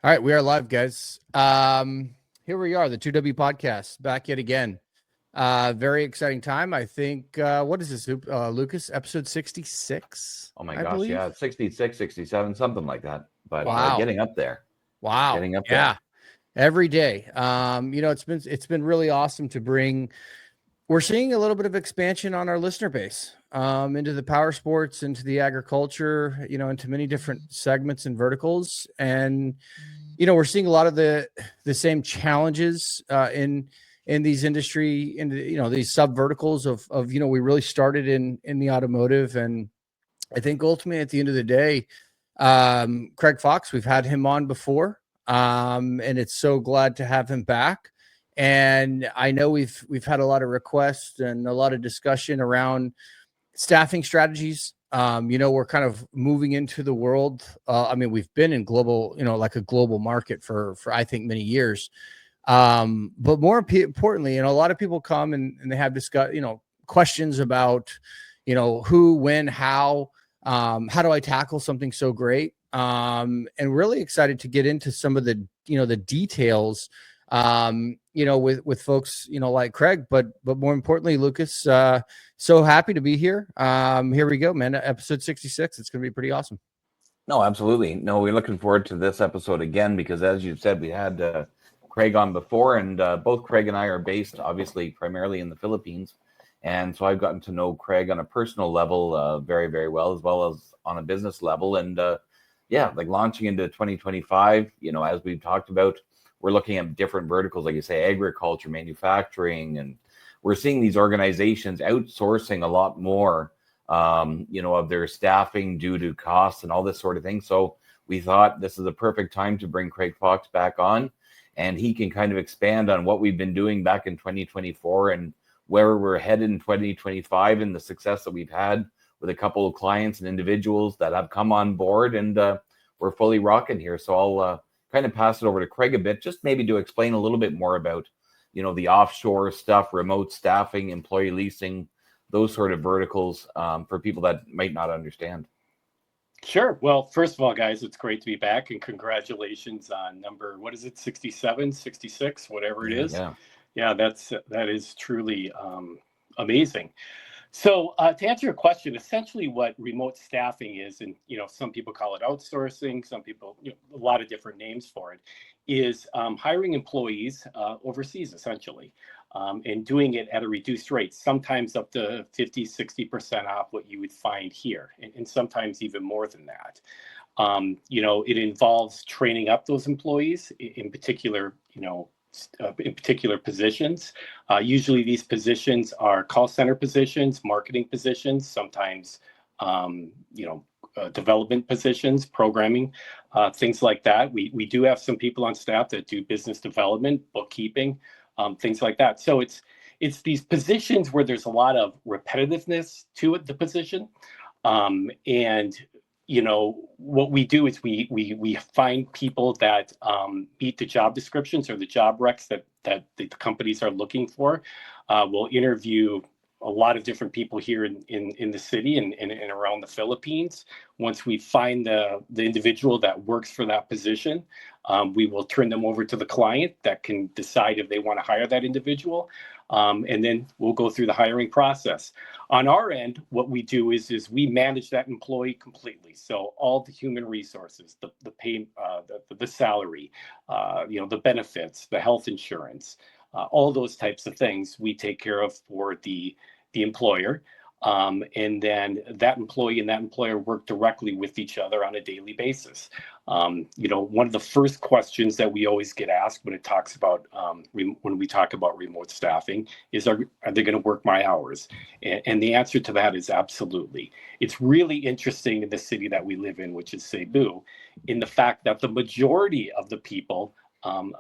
All right, we are live, guys. Here we are, the 2W podcast, back yet again. Very exciting time. I think, what is this, Lucas? Episode 66, Oh my I gosh, believe. yeah, 66, 67, something like that. But Wow. getting up there, Wow. getting up Yeah. there. Every day. It's been really awesome to bring. We're seeing a little bit of expansion on our listener base, into the power sports, into the agriculture, into many different segments and verticals. And we're seeing a lot of the same challenges in these industry, in these sub verticals of we really started in the automotive. And I think ultimately at the end of the day, Craig Fox, we've had him on before, and it's so glad to have him back. And I know we've had a lot of requests and a lot of discussion around staffing strategies. We're kind of moving into the world. We've been in global, like a global market for I think many years. But more importantly, a lot of people come and they have questions about, who, when, how do I tackle something so great? And really excited to get into some of the details, with folks, like Craig, but more importantly, Lucas, so happy to be here. Here we go, man. Episode 66. It's going to be pretty awesome. No, absolutely. No, we're looking forward to this episode again because, as you said, we had Craig on before, and both Craig and I are based, obviously, primarily in the Philippines. And so I've gotten to know Craig on a personal level very, very well as on a business level. And like launching into 2025, as we've talked about, we're looking at different verticals, like you say, agriculture, manufacturing, and we're seeing these organizations outsourcing a lot more, of their staffing due to costs and all this sort of thing. So we thought this is a perfect time to bring Craig Fox back on, and he can kind of expand on what we've been doing back in 2024 and where we're headed in 2025 and the success that we've had with a couple of clients and individuals that have come on board, and we're fully rocking here. So I'll kind of pass it over to Craig a bit, just maybe to explain a little bit more about, the offshore stuff, remote staffing, employee leasing, those sort of verticals, for people that might not understand. Sure. Well, first of all, guys, it's great to be back, and congratulations on number, what is it, 67, 66, whatever it is. Yeah, that is truly amazing. So to answer your question, essentially what remote staffing is, and some people call it outsourcing, some people, a lot of different names for it, is hiring employees overseas, essentially, and doing it at a reduced rate, sometimes up to 50, 60% off what you would find here, and sometimes even more than that. It involves training up those employees, in particular, in particular positions. Usually these positions are call center positions, marketing positions, sometimes, development positions, programming, things like that. We do have some people on staff that do business development, bookkeeping, things like that. So it's these positions where there's a lot of repetitiveness to it, the position. And what we do is we find people that meet the job descriptions or the job recs that the companies are looking for. We'll interview a lot of different people here in the city and around the Philippines. Once we find the individual that works for that position, we will turn them over to the client that can decide if they want to hire that individual. And then we'll go through the hiring process. On our end, what we do is we manage that employee completely. So all the human resources, the pay, the salary, the benefits, the health insurance, all those types of things we take care of for the employer. And then that employee and that employer work directly with each other on a daily basis. One of the first questions that we always get asked when it talks about when we talk about remote staffing is, are they going to work my hours? And the answer to that is absolutely. It's really interesting in the city that we live in, which is Cebu, in the fact that the majority of the people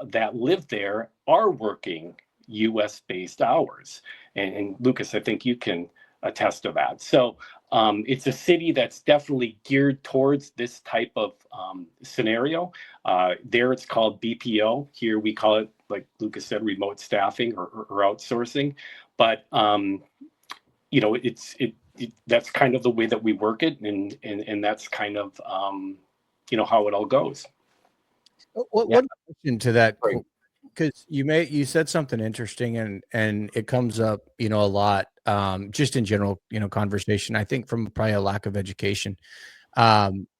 that live there are working U.S.-based hours. And Lucas, I think you can attest to that. So it's a city that's definitely geared towards this type of scenario. There it's called BPO. Here we call it, like Lucas said, remote staffing or outsourcing. But that's kind of the way that we work it, and that's kind of how it all goes. What into that? Right. Because you said something interesting, and it comes up, a lot, just in general, conversation. I think from probably a lack of education.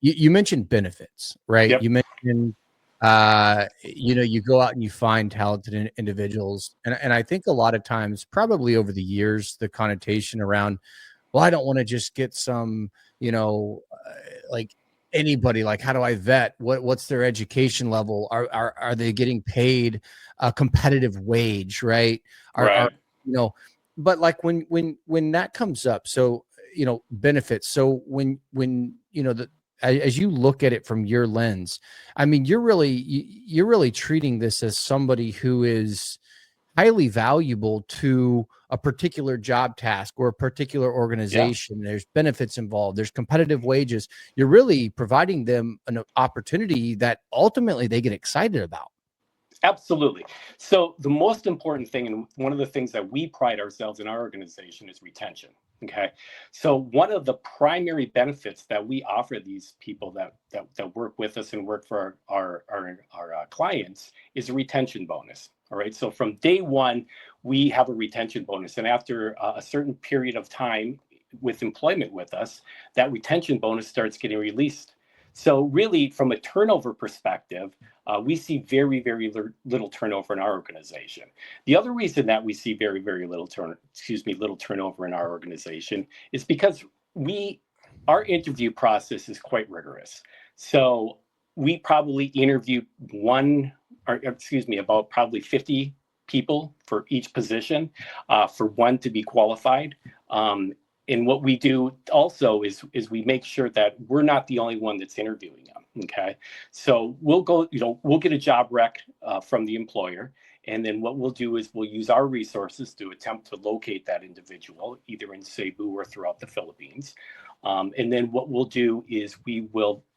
You mentioned benefits, right? Yep. You mentioned, you go out and you find talented individuals, and I think a lot of times, probably over the years, the connotation around, well, I don't want to just get some, like anybody. Like, how do I vet? What's their education level? Are they getting paid a competitive wage? Right? Are Right. you know? But like when that comes up, so benefits. So when as you look at it from your lens, I mean, you're really treating this as somebody who is highly valuable to a particular job task or a particular Yeah. organization. There's benefits involved, there's competitive wages. You're really providing them an opportunity that ultimately they get excited about. Absolutely. So the most important thing, and one of the things that we pride ourselves in our organization, is retention. Okay. So one of the primary benefits that we offer these people that work with us and work for our clients is a retention bonus. All right. So from day one, we have a retention bonus, and after a certain period of time with employment with us, that retention bonus starts getting released. So really, from a turnover perspective, we see very, very little turnover in our organization. The other reason that we see very, very little turnover in our organization is because our interview process is quite rigorous. So we probably interview about probably 50 people for each position, for one to be qualified. And what we do also is we make sure that we're not the only one that's interviewing them. Okay. So we'll get a job rec from the employer. And then what we'll do is we'll use our resources to attempt to locate that individual, either in Cebu or throughout the Philippines. And then what we'll do is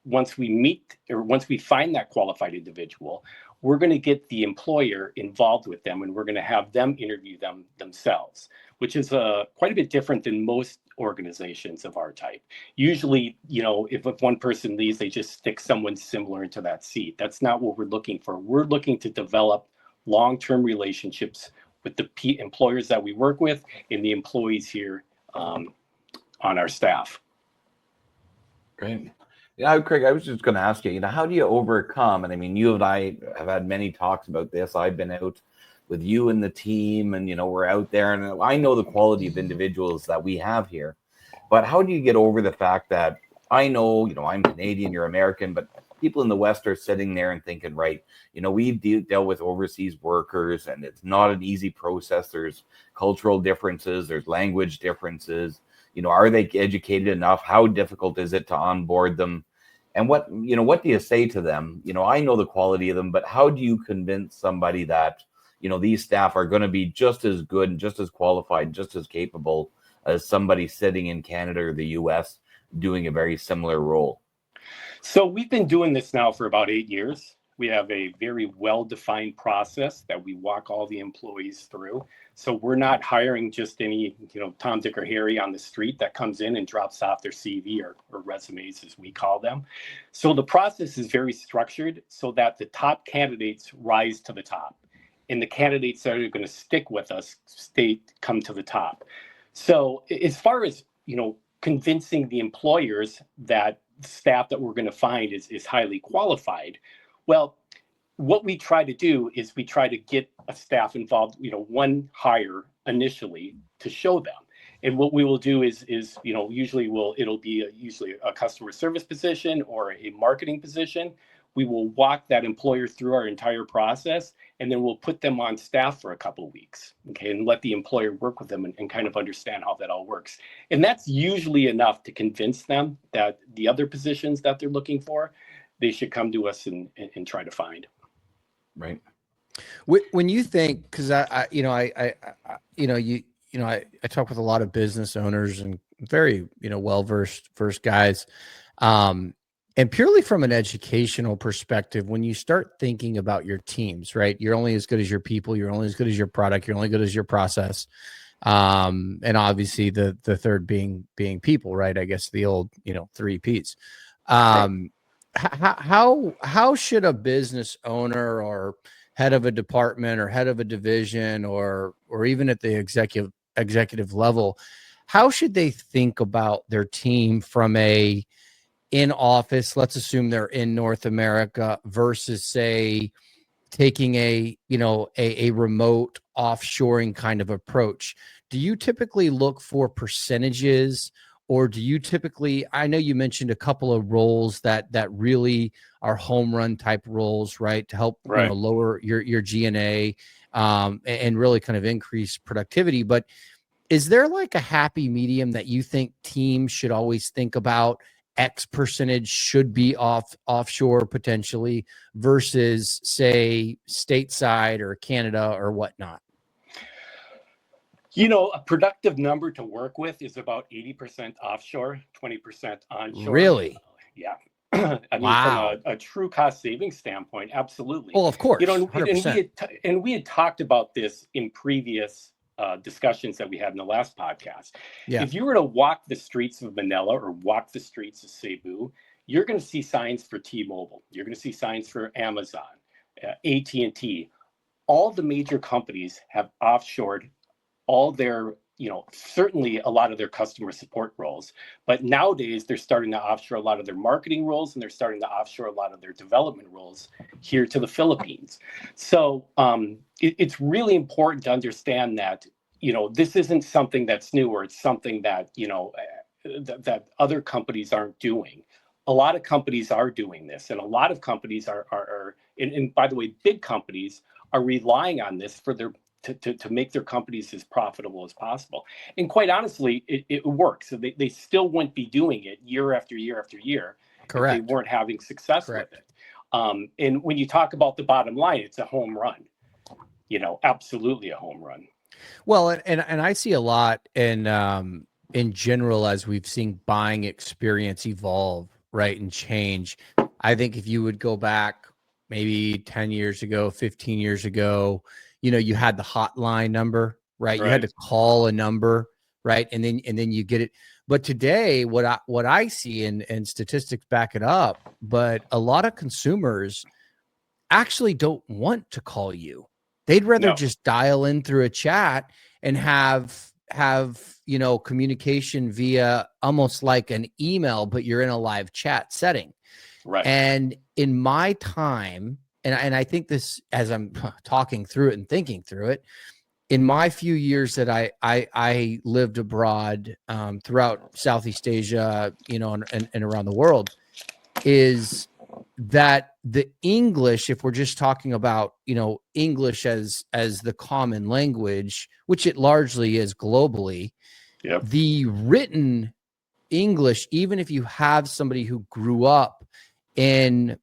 once we find that qualified individual, we're going to get the employer involved with them, and we're going to have them interview them themselves, which is quite a bit different than most organizations of our type. Usually, if one person leaves, they just stick someone similar into that seat. That's not what we're looking for. We're looking to develop long-term relationships with the employers that we work with and the employees here on our staff. Great. Yeah, Craig, I was just going to ask you, how do you overcome? And I mean, you and I have had many talks about this. I've been out with you and the team, and, we're out there, and I know the quality of individuals that we have here. But how do you get over the fact that I know, I'm Canadian, you're American, but people in the West are sitting there and thinking, right, we've dealt with overseas workers, and it's not an easy process. There's cultural differences, there's language differences. Are they educated enough? How difficult is it to onboard them? And what do you say to them? I know the quality of them, but how do you convince somebody that, these staff are going to be just as good and just as qualified, just as capable as somebody sitting in Canada or the US doing a very similar role? So we've been doing this now for about 8 years. We have a very well-defined process that we walk all the employees through. So we're not hiring just any, Tom, Dick, or Harry on the street that comes in and drops off their CV or resumes, as we call them. So the process is very structured so that the top candidates rise to the top, and the candidates that are going to stick with us come to the top. So as far as, convincing the employers that staff that we're going to find is highly qualified, well, what we try to do is we try to get a staff involved, one hire initially to show them. And what we will do is usually it'll be usually a customer service position or a marketing position. We will walk that employer through our entire process, and then we'll put them on staff for a couple of weeks, okay, and let the employer work with them and kind of understand how that all works. And that's usually enough to convince them that the other positions that they're looking for, they should come to us and try to find. Right. When you think, because I talk with a lot of business owners and very well-versed guys, and purely from an educational perspective, when you start thinking about your teams, right, you're only as good as your people, you're only as good as your product, you're only good as your process, and obviously the third being people, right? I guess the old 3 Ps. Right. how should a business owner or head of a department or head of a division or even at the executive level, how should they think about their team from a in office, let's assume they're in North America, versus say taking a remote offshoring kind of approach? Do you typically look for percentages, or do you typically, I know you mentioned a couple of roles that really are home run type roles, right, to help Right. lower your G&A, and really kind of increase productivity, but is there like a happy medium that you think teams should always think about? X percentage should be offshore potentially versus say stateside or Canada or whatnot. A productive number to work with is about 80% offshore, 20% onshore. Really? Yeah. I mean, from a true cost saving standpoint, absolutely. Well, of course, and we had talked about this in previous discussions that we had in the last podcast. Yeah. If you were to walk the streets of Manila or walk the streets of Cebu, you're going to see signs for T-Mobile. You're going to see signs for Amazon, AT&T. All the major companies have offshored all their, certainly a lot of their customer support roles. But nowadays, they're starting to offshore a lot of their marketing roles, and they're starting to offshore a lot of their development roles here to the Philippines. So it's really important to understand that, this isn't something that's new, or it's something that, that other companies aren't doing. A lot of companies are doing this, and a lot of companies and by the way, big companies are relying on this for their to make their companies as profitable as possible. And quite honestly, it works. So they still wouldn't be doing it year after year after year. Correct. If they weren't having success with it. And when you talk about the bottom line, it's a home run. Absolutely a home run. Well, and I see a lot in general as we've seen buying experience evolve, right, and change. I think if you would go back maybe 10 years ago, 15 years ago, you had the hotline number, right? You had to call a number, right? And then you get it. But today, what I see, and statistics back it up, but a lot of consumers actually don't want to call you. They'd rather just dial in through a chat and have communication via almost like an email, but you're in a live chat setting. Right. And in my time, and I think this as I'm talking through it and thinking through it, in my few years that I lived abroad throughout Southeast Asia, and around the world, is that the English, if we're just talking about, English as the common language, which it largely is globally, the written English, even if you have somebody who grew up in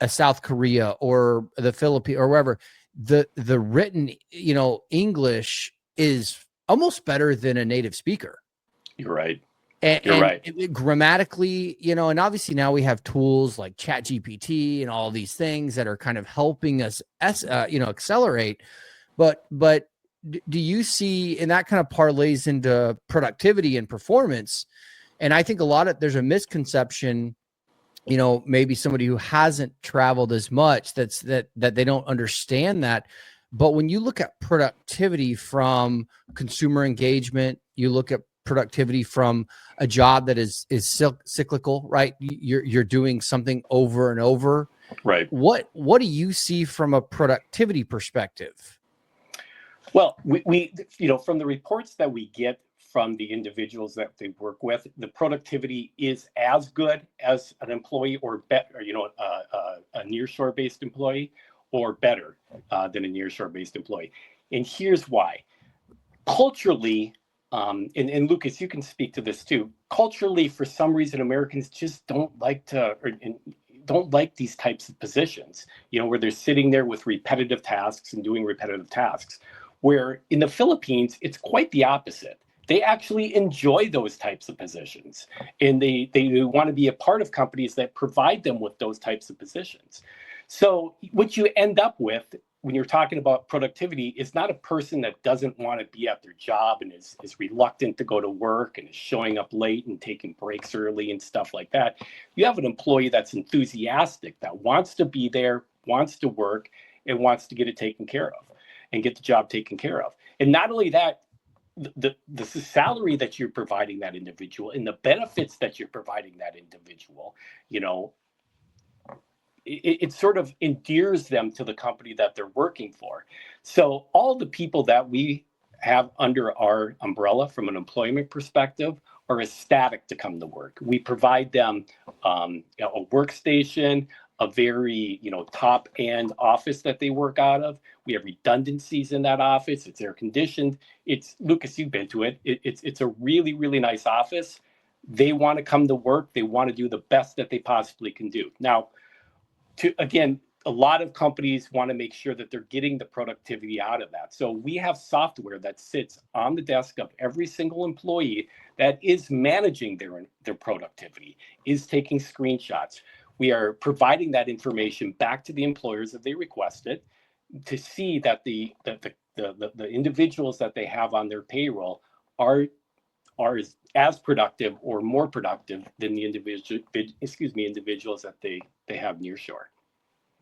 South Korea or the Philippines or wherever, the written, English is almost better than a native speaker. You're right. You're right. Grammatically, and obviously now we have tools like ChatGPT and all these things that are kind of helping us, accelerate. But do you see, and that kind of parlays into productivity and performance. And I think there's a misconception, maybe somebody who hasn't traveled as much, that they don't understand that. But when you look at productivity from consumer engagement, you look at productivity from a job that is cyclical, right? You're doing something over and over. Right. What do you see from a productivity perspective? Well, we from the reports that we get from the individuals that they work with, the productivity is as good as an employee or better, a nearshore based employee, or better than a nearshore based employee. And here's why. Culturally, and Lucas, you can speak to this too. Culturally, for some reason, Americans just don't like these types of positions, where they're sitting there with repetitive tasks and doing repetitive tasks. Where in the Philippines, it's quite the opposite. They actually enjoy those types of positions, and they want to be a part of companies that provide them with those types of positions. So what you end up with when you're talking about productivity, it's not a person that doesn't want to be at their job and is reluctant to go to work and is showing up late and taking breaks early and stuff like that. You have an employee that's enthusiastic, that wants to be there, wants to work, and wants to get it taken care of and get the job taken care of. And not only that, the salary that you're providing that individual and the benefits that you're providing that individual, you know, it sort of endears them to the company that they're working for. So all the people that we have under our umbrella from an employment perspective are ecstatic to come to work. We provide them a workstation, a very, you know, top end office that they work out of. We have redundancies in that office. It's air conditioned. It's, Lucas, you've been to it. It's a really, really nice office. They want to come to work. They want to do the best that they possibly can do. Now, again, a lot of companies want to make sure that they're getting the productivity out of that. So we have software that sits on the desk of every single employee that is managing their productivity, is taking screenshots. We are providing that information back to the employers if they request it, to see that the individuals that they have on their payroll are as productive or more productive than the individuals that they have near shore.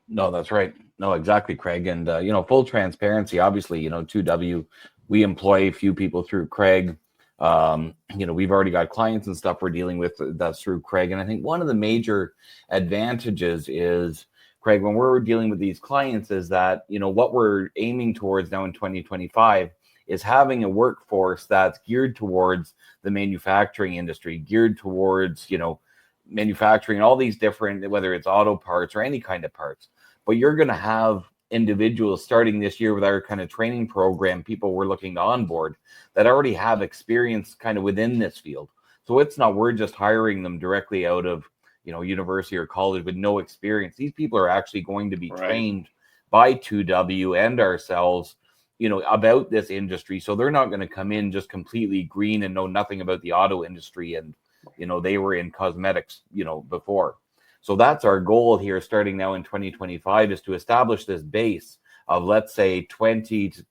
No, that's right. No, exactly, Craig. And, you know, full transparency, obviously, you know, 2W, we employ a few people through Craig. You know, we've already got clients and stuff we're dealing with that's through Craig. And I think one of the major advantages is, Craig, when we're dealing with these clients is that, you know, what we're aiming towards now in 2025 is having a workforce that's geared towards the manufacturing industry, geared towards, you know, manufacturing all these different, whether it's auto parts or any kind of parts. But you're going to have individuals starting this year with our kind of training program, people we're looking to onboard that already have experience kind of within this field. So it's not, we're just hiring them directly out of, you know, university or college with no experience. These people are actually going to be trained by 2W and ourselves, you know, about this industry. So they're not going to come in just completely green and know nothing about the auto industry. And, you know, they were in cosmetics, you know, before. So that's our goal here starting now in 2025 is to establish this base of, let's say, 20 to,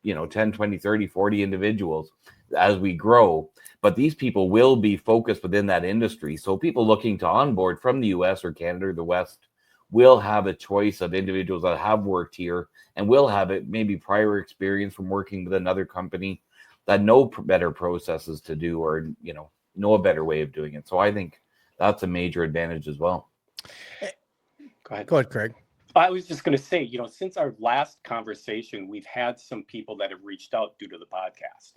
you know, 10, 20, 30, 40 individuals as we grow. But these people will be focused within that industry. So people looking to onboard from the US or Canada or the West will have a choice of individuals that have worked here and will have it maybe prior experience from working with another company that know better processes to do, or, you know a better way of doing it. So I think that's a major advantage as well. Go ahead, Craig. I was just going to say, you know, since our last conversation, we've had some people that have reached out due to the podcast.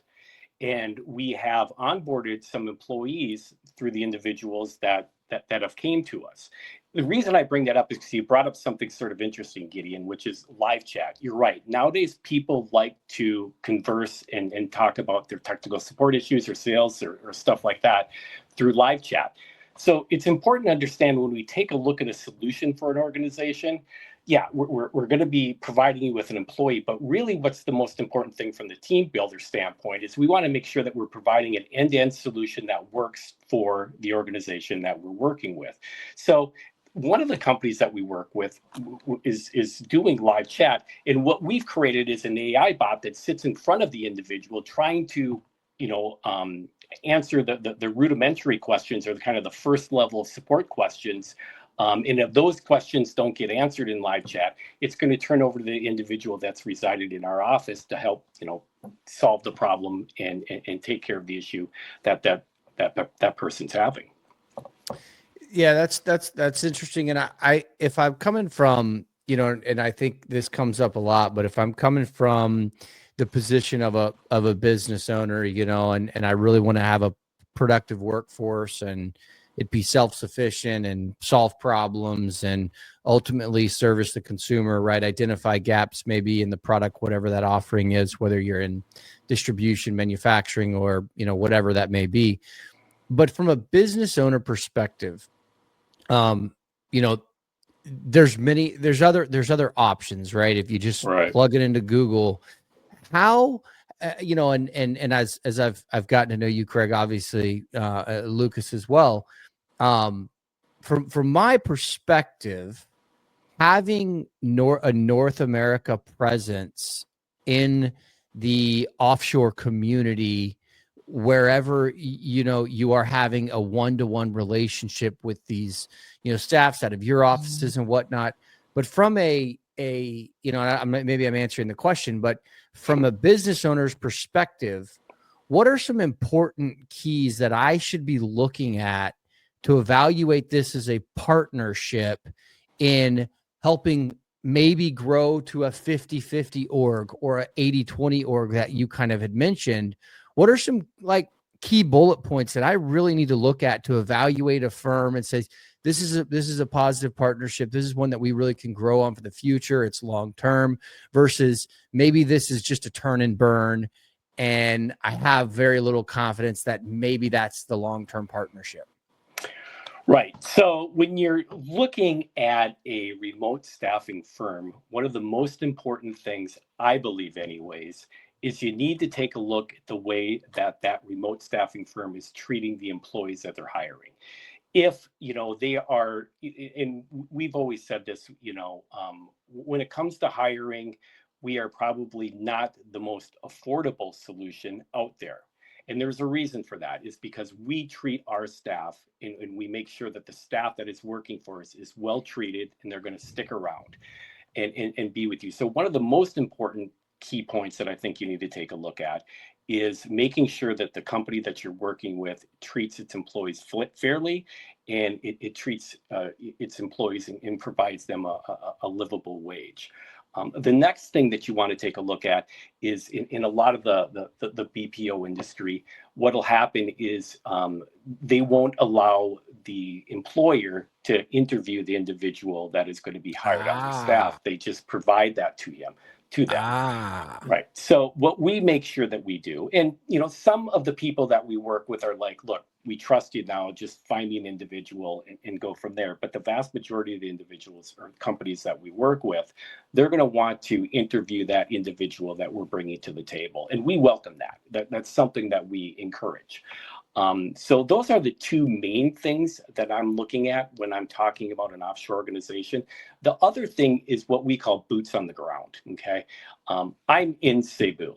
And we have onboarded some employees through the individuals that have came to us. The reason I bring that up is because you brought up something sort of interesting, Gideon, which is live chat. You're right. Nowadays, people like to converse and talk about their technical support issues or sales or stuff like that through live chat. So it's important to understand when we take a look at a solution for an organization, yeah, we're going to be providing you with an employee, but really what's the most important thing from the team builder standpoint is we want to make sure that we're providing an end-to-end solution that works for the organization that we're working with. So one of the companies that we work with is doing live chat, and what we've created is an AI bot that sits in front of the individual trying to, you know, answer the rudimentary questions or the kind of the first level of support questions. And if those questions don't get answered in live chat, it's going to turn over to the individual that's resided in our office to help, you know, solve the problem and take care of the issue that person's having. Yeah, that's interesting. And I if I'm coming from, you know, and I think this comes up a lot, but if I'm coming from the position of a business owner, you know, and I really want to have a productive workforce and it be self-sufficient and solve problems and ultimately service the consumer, right? Identify gaps maybe in the product, whatever that offering is, whether you're in distribution, manufacturing, or, you know, whatever that may be. But from a business owner perspective, you know, there's other options, right? If you just plug it into Google, how, you know, and as I've gotten to know you, Craig, obviously, Lucas as well. From my perspective, having a North America presence in the offshore community, wherever you are having a one-to-one relationship with these staffs out of your offices and whatnot. But from maybe I'm answering the question, but from a business owner's perspective, what are some important keys that I should be looking at to evaluate this as a partnership in helping maybe grow to a 50-50 org or a 80-20 org that you kind of had mentioned? What are some key bullet points that I really need to look at to evaluate a firm and say, this is a positive partnership. This is one that we really can grow on for the future. It's long-term, versus maybe this is just a turn and burn, and I have very little confidence that maybe that's the long-term partnership. Right. So when you're looking at a remote staffing firm, one of the most important things, I believe anyways, is you need to take a look at the way that remote staffing firm is treating the employees that they're hiring. If, they are, and we've always said this, when it comes to hiring, we are probably not the most affordable solution out there. And there's a reason for that, is because we treat our staff and we make sure that the staff that is working for us is well treated, and they're going to stick around and be with you. So one of the most important key points that I think you need to take a look at is making sure that the company that you're working with treats its employees fairly, and it treats its employees and provides them a livable wage. The next thing that you want to take a look at is in a lot of the BPO industry, what'll happen is they won't allow the employer to interview the individual that is going to be hired on their staff. They just provide that to them. Right. So what we make sure that we do, and some of the people that we work with are like, look, we trust you now, just find me an individual and go from there. But the vast majority of the individuals or companies that we work with, they're going to want to interview that individual that we're bringing to the table. And we welcome that. That's something that we encourage. So those are the two main things that I'm looking at when I'm talking about an offshore organization. The other thing is what we call boots on the ground. Okay. I'm in Cebu,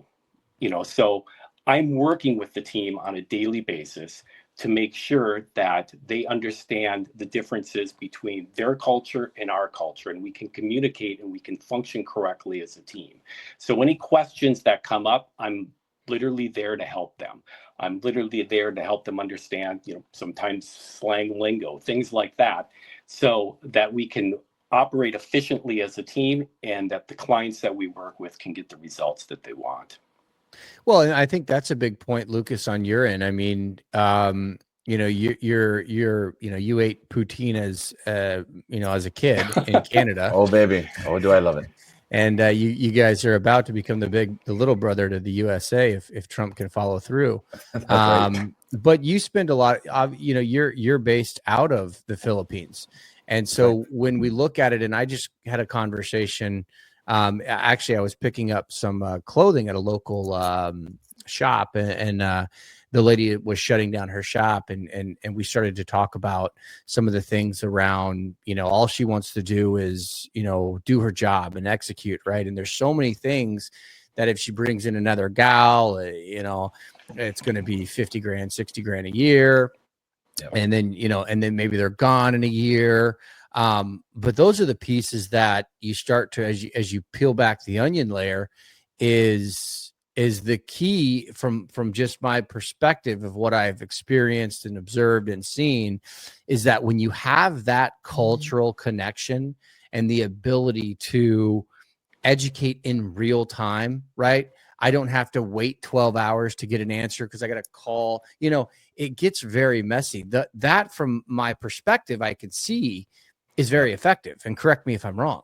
so I'm working with the team on a daily basis to make sure that they understand the differences between their culture and our culture, and we can communicate and we can function correctly as a team. So any questions that come up, I'm literally there to help them. I'm literally there to help them understand, sometimes slang lingo, things like that, so that we can operate efficiently as a team and that the clients that we work with can get the results that they want. Well, and I think that's a big point, Lucas, on your end. I mean, you ate poutine as a kid in Canada. Oh, baby. Oh, do I love it. And you guys are about to become the little brother to the USA if Trump can follow through. Right. But you spend a lot of, you're based out of the Philippines. And so when we look at it, and I just had a conversation, actually I was picking up some clothing at a local shop, and the lady was shutting down her shop, and we started to talk about some of the things around, all she wants to do is, do her job and execute, right? And there's so many things that if she brings in another gal, it's going to be 50 grand, 60 grand a year. Yep. And then maybe they're gone in a year. But those are the pieces that you start to, as you peel back the onion layer, is the key from just my perspective of what I've experienced and observed and seen, is that when you have that cultural connection and the ability to educate in real time, right? I don't have to wait 12 hours to get an answer because I got to call, it gets very messy. That from my perspective, I could see is very effective, and correct me if I'm wrong.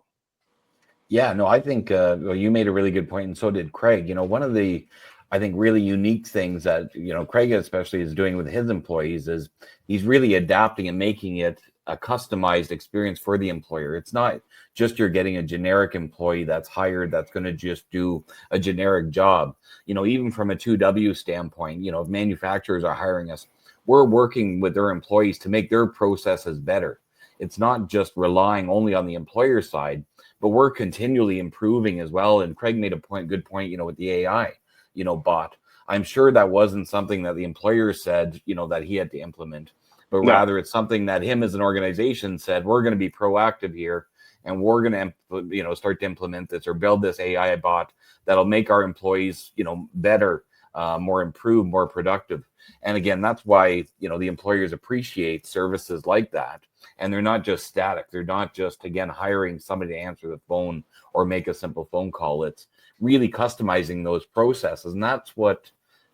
Yeah, no, I think you made a really good point, and so did Craig. One of the, I think, really unique things that, Craig especially is doing with his employees is he's really adapting and making it a customized experience for the employer. It's not just you're getting a generic employee that's hired that's going to just do a generic job. Even from a 2W standpoint, if manufacturers are hiring us, we're working with their employees to make their processes better. it's not just relying only on the employer side, but we're continually improving as well. And Craig made a good point, you know, with the AI, you know, bot. I'm sure that wasn't something that the employer said, you know, that he had to implement, but rather it's something that him as an organization said, we're going to be proactive here, and we're going to, you know, start to implement this or build this AI bot that'll make our employees, you know, better, more improved, more productive. And again, that's why, you know, the employers appreciate services like that. And they're not just static. They're not just, again, hiring somebody to answer the phone or make a simple phone call. It's really customizing those processes. And that's what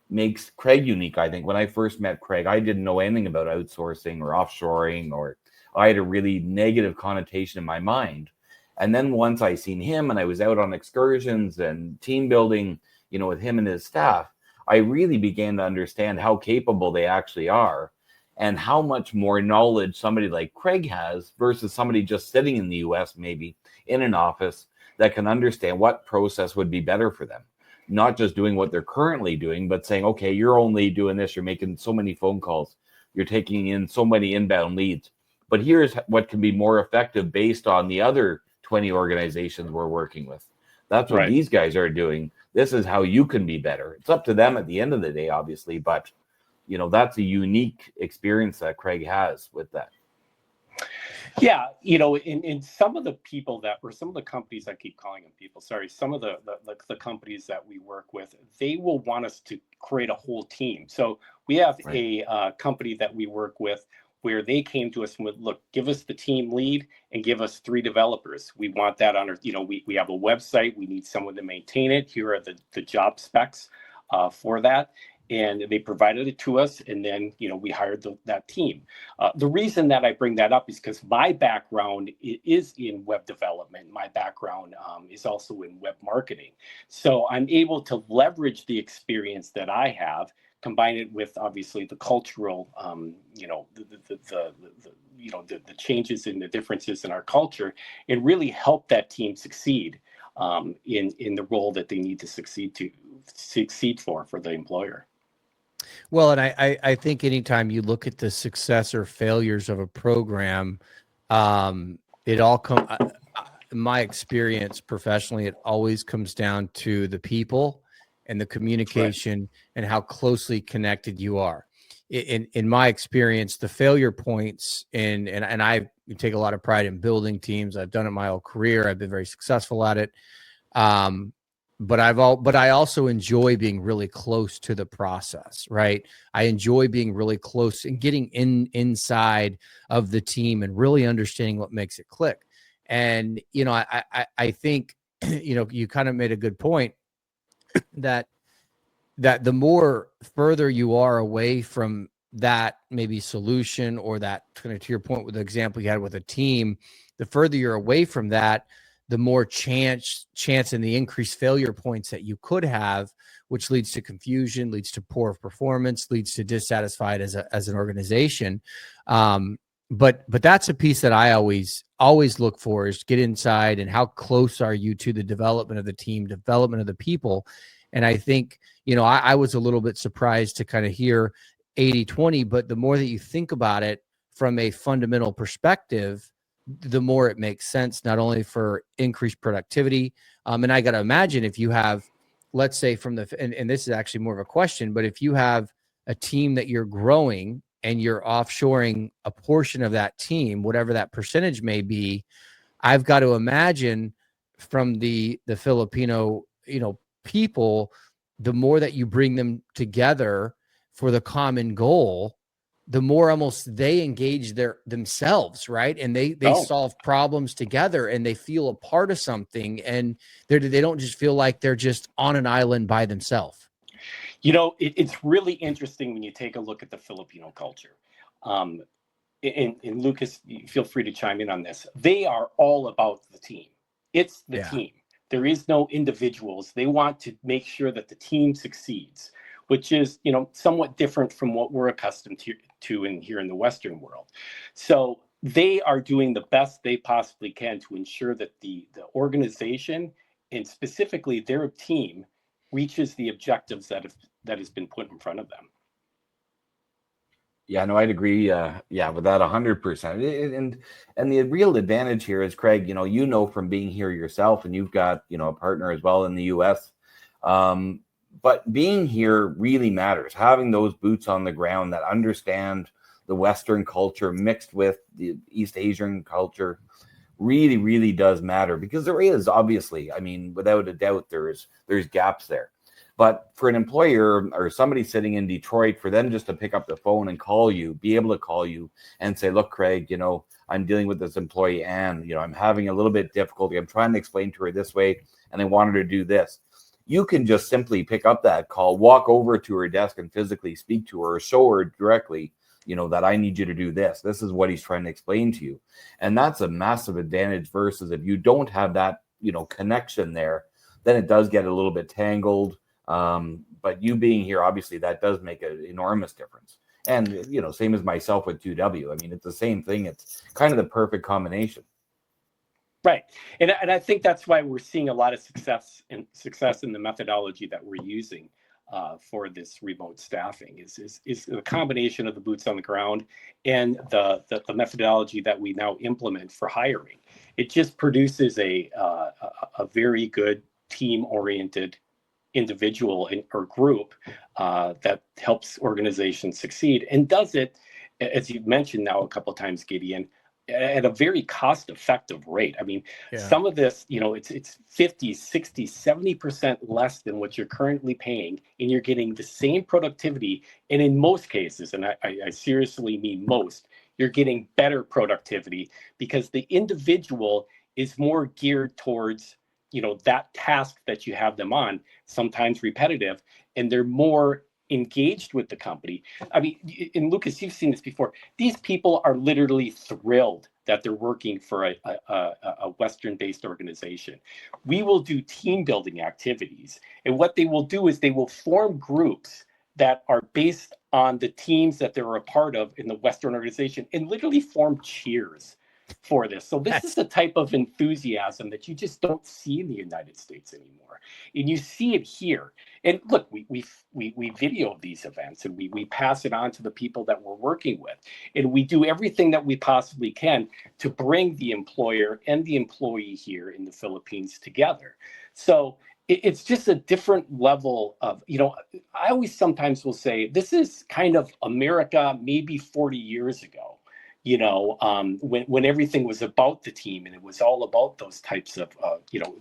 makes Craig unique. I think when I first met Craig, I didn't know anything about outsourcing or offshoring, or I had a really negative connotation in my mind. And then once I seen him and I was out on excursions and team building, you know, with him and his staff, I really began to understand how capable they actually are and how much more knowledge somebody like Craig has versus somebody just sitting in the US, maybe in an office, that can understand what process would be better for them. Not just doing what they're currently doing, but saying, okay, you're only doing this, you're making so many phone calls, you're taking in so many inbound leads. But here's what can be more effective based on the other 20 organizations we're working with. That's what these guys are doing. This is how you can be better. It's up to them at the end of the day, obviously, but you know, that's a unique experience that Craig has with that. Yeah, you know, in some of the people that, or some of the companies, I keep calling them people, sorry, some of the companies that we work with, they will want us to create a whole team. So we have a company that we work with where they came to us and would, look, give us the team lead and give us 3 developers. We want that on our, you know, we have a website, we need someone to maintain it. Here are the job specs for that. And they provided it to us, and then, you know, we hired that team. The reason that I bring that up is because my background is in web development. My background is also in web marketing. So I'm able to leverage the experience that I have, combine it with obviously the cultural, you know, the changes and the differences in our culture, and really help that team succeed in the role that they need to succeed for the employer. Well, and I think anytime you look at the success or failures of a program, it all comes, in my experience professionally, it always comes down to the people and the communication and how closely connected you are. In my experience, the failure points, and I take a lot of pride in building teams. I've done it my whole career. I've been very successful at it. But I also enjoy being really close to the process, right? I enjoy being really close and getting inside of the team and really understanding what makes it click. And, you know, I think, you know, you kind of made a good point that the more further you are away from that maybe solution, or that kind of, to your point with the example you had with a team, the further you're away from that, the more chance and the increased failure points that you could have, which leads to confusion, leads to poor performance, leads to dissatisfied as an organization. But that's a piece that I always look for, is get inside and how close are you to the development of the team, development of the people. And I think, you know, I was a little bit surprised to kind of hear 80-20, but the more that you think about it from a fundamental perspective, the more it makes sense, not only for increased productivity. And I got to imagine, if you have, let's say and this is actually more of a question, but if you have a team that you're growing and you're offshoring a portion of that team, whatever that percentage may be, I've got to imagine from the Filipino, you know, people, the more that you bring them together for the common goal, the more almost they engage themselves, right? And they solve problems together, and they feel a part of something, and they don't just feel like they're just on an island by themselves. You know, it's really interesting when you take a look at the Filipino culture. And Lucas, feel free to chime in on this. They are all about the team. It's the team. There is no individuals. They want to make sure that the team succeeds, which is, you know, somewhat different from what we're accustomed to here in the Western world. So they are doing the best they possibly can to ensure that the organization, and specifically their team, reaches the objectives that has been put in front of them. Yeah, no, I'd agree. With that 100%. And the real advantage here is, Craig, from being here yourself, and you've got a partner as well in the U.S. But being here really matters. Having those boots on the ground that understand the Western culture mixed with the East Asian culture really, really does matter, because there is, obviously, I mean, without a doubt, there's gaps there. But for an employer or somebody sitting in Detroit, for them just to pick up the phone and be able to call you and say, look, Craig, I'm dealing with this employee, and, I'm having a little bit difficulty. I'm trying to explain to her this way, and I wanted her to do this. You can just simply pick up that call, walk over to her desk and physically speak to her, or show her directly, that I need you to do this. This is what he's trying to explain to you. And that's a massive advantage versus if you don't have that, connection there, then it does get a little bit tangled. But you being here, obviously, that does make an enormous difference. And, same as myself with 2W. I mean, it's the same thing. It's kind of the perfect combination. Right. And I think that's why we're seeing a lot of success in the methodology that we're using for this remote staffing is the combination of the boots on the ground and the methodology that we now implement for hiring. It just produces a very good team-oriented individual or group that helps organizations succeed, and does it, as you've mentioned now a couple of times, Gideon, at a very cost-effective rate. I mean, some of this, it's 50, 60, 70% less than what you're currently paying, and you're getting the same productivity. And in most cases, and I seriously mean most, you're getting better productivity because the individual is more geared towards, that task that you have them on, sometimes repetitive, and they're more engaged with the company. I mean, and Lucas, you've seen this before. These people are literally thrilled that they're working for a Western-based organization. We will do team building activities, and what they will do is they will form groups that are based on the teams that they're a part of in the Western organization, and literally form cheers for this. So this is the type of enthusiasm that you just don't see in the United States anymore, and you see it here. And look, we video these events, and we pass it on to the people that we're working with, and we do everything that we possibly can to bring the employer and the employee here in the Philippines together. So it's just a different level of, I always sometimes will say this is kind of America maybe 40 years ago. When everything was about the team, and it was all about those types of,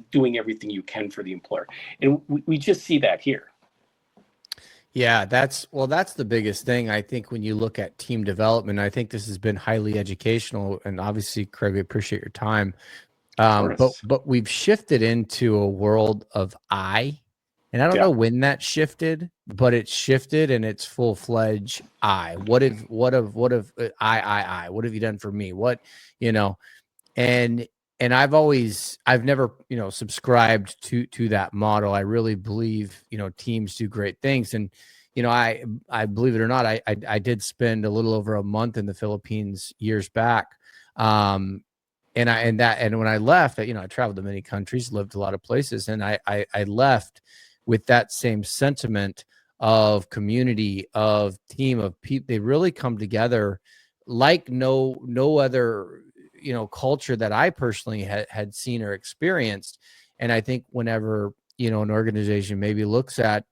doing everything you can for the employer. And we just see that here. Yeah, that's the biggest thing. I think when you look at team development, I think this has been highly educational, and obviously, Craig, we appreciate your time. But we've shifted into a world of and I don't know when that shifted, but it's shifted, and it's full-fledged I. What have I? What have you done for me? And I've never, subscribed to that model. I really believe, teams do great things. And, I believe it or not, I did spend a little over a month in the Philippines years back. And when I left, I traveled to many countries, lived a lot of places, and I left with that same sentiment of community, of team, of people. They really come together like no other, culture that I personally had seen or experienced. And I think whenever, an organization maybe looks at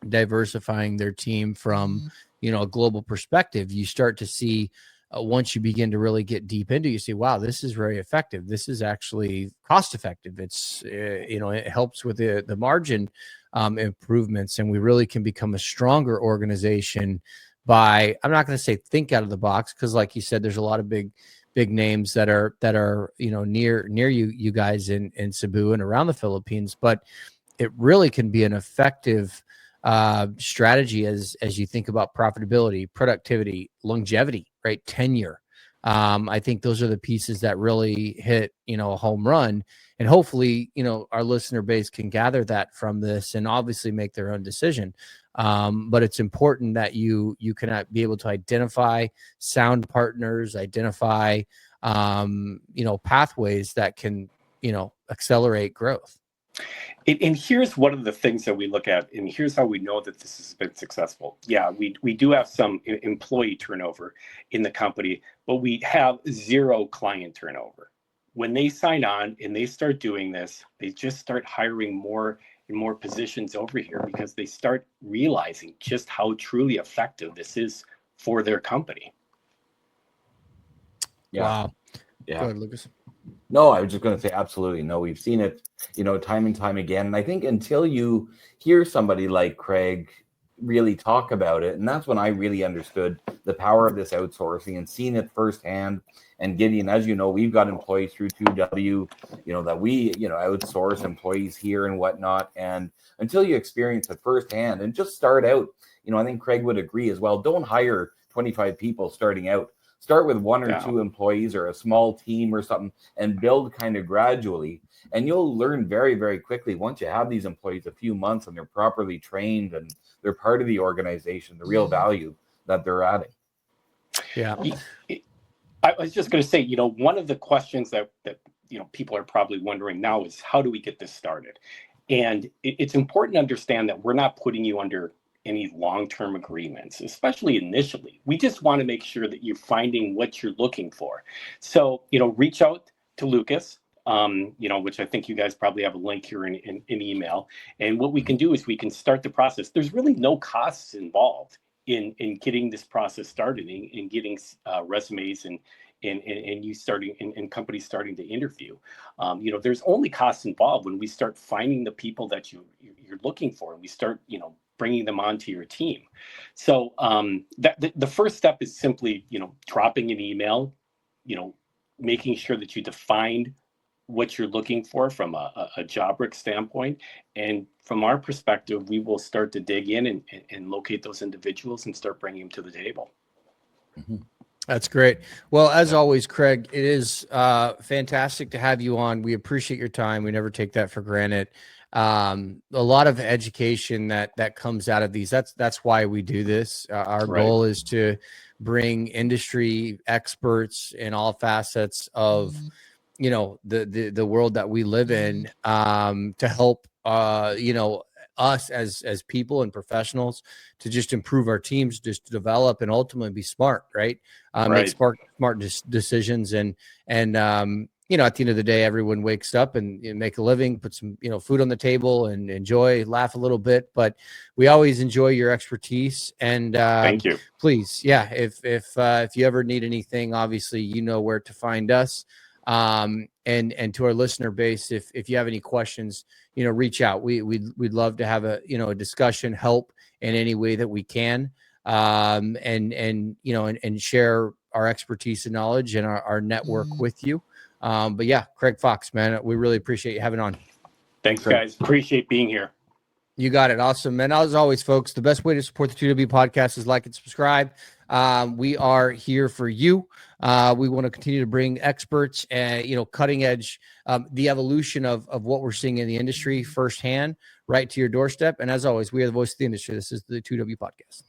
diversifying their team from, a global perspective, you start to see, once you begin to really get deep into, you see, wow, this is very effective. This is actually cost effective. It's, it helps with the margin improvements, and we really can become a stronger organization by, I'm not going to say think out of the box, because like you said, there's a lot of big names that are near you guys in Cebu and around the Philippines, but it really can be an effective strategy as you think about profitability, productivity, longevity, right? Tenure. I think those are the pieces that really hit, a home run, and hopefully, our listener base can gather that from this and obviously make their own decision. But it's important that you can be able to identify sound partners, identify, pathways that can, accelerate growth. And here's one of the things that we look at, and here's how we know that this has been successful. Yeah, we do have some employee turnover in the company, but we have zero client turnover. When they sign on and they start doing this, they just start hiring more and more positions over here because they start realizing just how truly effective this is for their company. Yeah. Wow. Yeah. Go ahead, Lucas. No, I was just going to say absolutely no. We've seen it, time and time again. And I think until you hear somebody like Craig really talk about it, and that's when I really understood the power of this outsourcing and seeing it firsthand. And Gideon, as you know, we've got employees through 2W, that we, outsource employees here and whatnot. And until you experience it firsthand and just start out, I think Craig would agree as well. Don't hire 25 people starting out. Start with one or two employees or a small team or something and build kind of gradually. And you'll learn very, very quickly once you have these employees a few months and they're properly trained and they're part of the organization, the real value that they're adding. Yeah. I was just going to say, one of the questions that people are probably wondering now is how do we get this started? And it's important to understand that we're not putting you under any long-term agreements, especially initially. We just want to make sure that you're finding what you're looking for. So, reach out to Lucas, which I think you guys probably have a link here in email. And what we can do is we can start the process. There's really no costs involved in getting this process started and getting resumes and you starting and companies starting to interview. There's only costs involved when we start finding the people that you're looking for, and we start, bringing them onto your team. So the first step is simply, dropping an email, making sure that you define what you're looking for from a job rec standpoint. And from our perspective, we will start to dig in and locate those individuals and start bringing them to the table. Mm-hmm. That's great. Well, as always, Craig, it is fantastic to have you on. We appreciate your time. We never take that for granted. A lot of education that comes out of these. That's why we do this. Our goal is to bring industry experts in all facets of, the world that we live in, to help, us as people and professionals to just improve our teams, just to develop and ultimately be smart, right? Make smart decisions. And at the end of the day, everyone wakes up and make a living, put some, food on the table and enjoy, laugh a little bit. But we always enjoy your expertise. And thank you. Please. Yeah. If you ever need anything, obviously, you know where to find us. And to our listener base, if you have any questions, reach out. We'd love to have a discussion, help in any way that we can, and share our expertise and knowledge and our network with you. But yeah, Craig Fox, man, we really appreciate you having on. Thanks, guys. Appreciate being here. You got it. Awesome. And as always, folks, the best way to support the 2W podcast is like and subscribe. We are here for you. We want to continue to bring experts and, cutting edge, the evolution of what we're seeing in the industry firsthand, right to your doorstep. And as always, we are the voice of the industry. This is the 2W podcast.